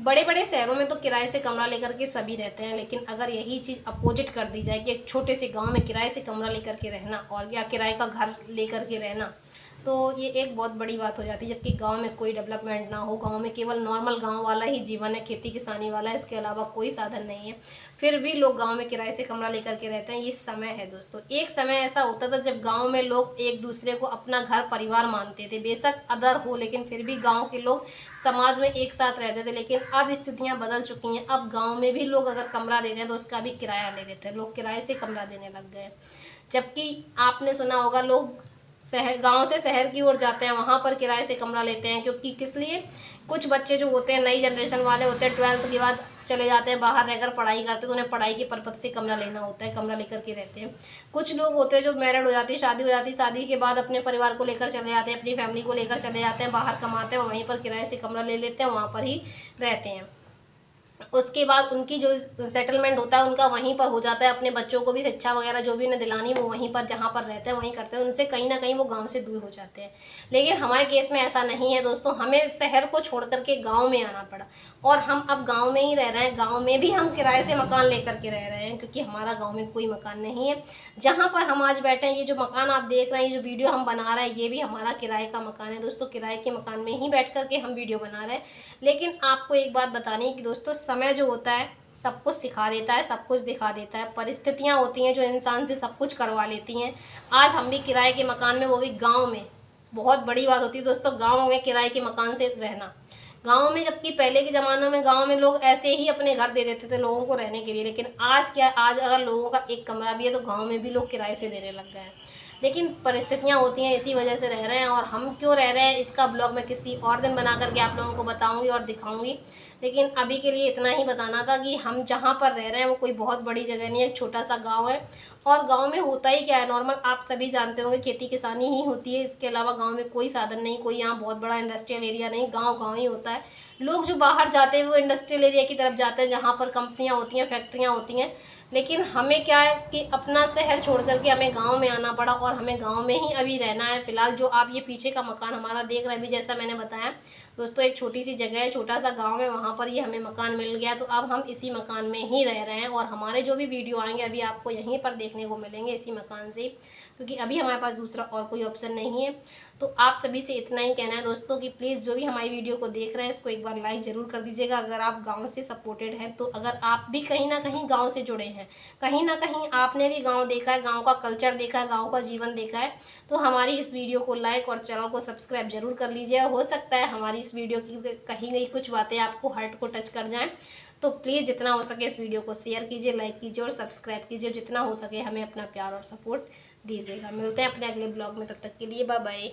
बड़े बड़े शहरों में तो किराए से कमरा लेकर के सभी रहते हैं, लेकिन अगर यही चीज़ अपोजिट कर दी जाए कि एक छोटे से गांव में किराए से कमरा लेकर के रहना और या किराए का घर लेकर के रहना, तो ये एक बहुत बड़ी बात हो जाती है। जबकि गांव में कोई डेवलपमेंट ना हो, गांव में केवल नॉर्मल गांव वाला ही जीवन है, खेती किसानी वाला है, इसके अलावा कोई साधन नहीं है, फिर भी लोग गांव में किराए से कमरा लेकर के रहते हैं। ये समय है दोस्तों, एक समय ऐसा होता था जब गांव में लोग एक दूसरे को अपना घर परिवार मानते थे, बेशक अदर हो लेकिन फिर भी गांव के लोग समाज में एक साथ रहते थे। लेकिन अब स्थितियां बदल चुकी हैं, अब गांव में भी लोग अगर कमरा दे रहे हैं तो उसका भी किराया ले लेते हैं, लोग किराए से कमरा देने लग गए। जबकि आपने सुना होगा लोग शहर गांव से शहर की ओर जाते हैं, वहाँ पर किराए से कमरा लेते हैं, क्योंकि किस लिए, कुछ बच्चे जो होते हैं नई जनरेशन वाले होते हैं, 12th के बाद चले जाते हैं बाहर रहकर पढ़ाई करते हैं, तो उन्हें पढ़ाई के पर्पज से कमरा लेना होता है, कमरा लेकर के रहते हैं। कुछ लोग होते हैं जो मैरिड हो जाती है, शादी हो जाती है, शादी के बाद अपने परिवार को लेकर चले जाते हैं, अपनी फैमिली को लेकर चले जाते हैं, बाहर कमाते हैं और वहीं पर किराए से कमरा ले लेते हैं, वहाँ पर ही रहते हैं। उसके बाद उनकी जो सेटलमेंट होता है उनका वहीं पर हो जाता है, अपने बच्चों को भी शिक्षा वगैरह जो भी उन्हें दिलानी वो वहीं पर जहाँ पर रहते हैं वहीं करते हैं, उनसे कहीं ना कहीं वो गांव से दूर हो जाते हैं। लेकिन हमारे केस में ऐसा नहीं है दोस्तों, हमें शहर को छोड़ करके गाँव में आना पड़ा और हम अब गाँव में ही रह रहे हैं। गाँव में भी हम किराए से मकान लेकर के रह रहे हैं, क्योंकि हमारा गाँव में कोई मकान नहीं है। जहाँ पर हम आज बैठे हैं, ये जो मकान आप देख रहे हैं, ये जो वीडियो हम बना रहे हैं, ये भी हमारा किराए का मकान है दोस्तों। किराए के मकान में ही बैठ करके हम वीडियो बना रहे हैं। लेकिन आपको एक बात बतानी है कि दोस्तों, समय जो होता है सब कुछ सिखा देता है, सब कुछ दिखा देता है। परिस्थितियाँ होती हैं जो इंसान से सब कुछ करवा लेती हैं। आज हम भी किराए के मकान में, वो भी गांव में, बहुत बड़ी बात होती है दोस्तों गांव में किराए के मकान से रहना। गांव में, जबकि पहले के ज़मानों में गांव में लोग ऐसे ही अपने घर दे देते थे लोगों को रहने के लिए, लेकिन आज क्या, आज अगर लोगों का एक कमरा भी है तो गाँव में भी लोग किराए से देने लग गए हैं। लेकिन परिस्थितियाँ होती हैं, इसी वजह से रह रहे हैं। और हम क्यों रह रहे हैं इसका ब्लॉग मैं किसी और दिन बना करके आप लोगों को बताऊंगी और दिखाऊंगी। लेकिन अभी के लिए इतना ही बताना था कि हम जहाँ पर रह रहे हैं वो कोई बहुत बड़ी जगह नहीं है, एक छोटा सा गांव है। और गांव में होता ही क्या है, नॉर्मल आप सभी जानते होंगे, खेती किसानी ही होती है। इसके अलावा गांव में कोई साधन नहीं, कोई यहाँ बहुत बड़ा इंडस्ट्रियल एरिया नहीं, गाँव गाँव ही होता है। लोग जो बाहर जाते हैं वो इंडस्ट्रियल एरिया की तरफ जाते हैं जहाँ पर कंपनियाँ होती हैं, फैक्ट्रियाँ होती हैं। लेकिन हमें क्या है कि अपना शहर छोड़ करके हमें गांव में आना पड़ा और हमें गांव में ही अभी रहना है फिलहाल। जो आप ये पीछे का मकान हमारा देख रहे हैं, अभी जैसा मैंने बताया दोस्तों, एक छोटी सी जगह है, छोटा सा गांव है, वहाँ पर ये हमें मकान मिल गया। तो अब हम इसी मकान में ही रह रहे हैं और हमारे जो भी वीडियो आएंगे अभी आपको यहीं पर देखने को मिलेंगे, इसी मकान से, क्योंकि अभी हमारे पास दूसरा और कोई ऑप्शन नहीं है। तो आप सभी से इतना ही कहना है दोस्तों कि प्लीज़ जो भी हमारी वीडियो को देख रहे हैं इसको एक बार लाइक ज़रूर कर दीजिएगा अगर आप गांव से सपोर्टेड हैं तो। अगर आप भी कहीं ना कहीं गांव से जुड़े हैं, कहीं ना कहीं आपने भी गांव देखा है, गांव का कल्चर देखा है, गांव का जीवन देखा है, तो हमारी इस वीडियो को लाइक और चैनल को सब्सक्राइब जरूर कर लीजिए। हो सकता है हमारी इस वीडियो की कहीं गई कुछ बातें आपको हार्ट को टच कर जाएँ, तो प्लीज़ जितना हो सके इस वीडियो को शेयर कीजिए, लाइक कीजिए और सब्सक्राइब कीजिए। जितना हो सके हमें अपना प्यार और सपोर्ट दीजिएगा। मिलते हैं अपने अगले ब्लॉग में, तब तक के लिए बाय बाय।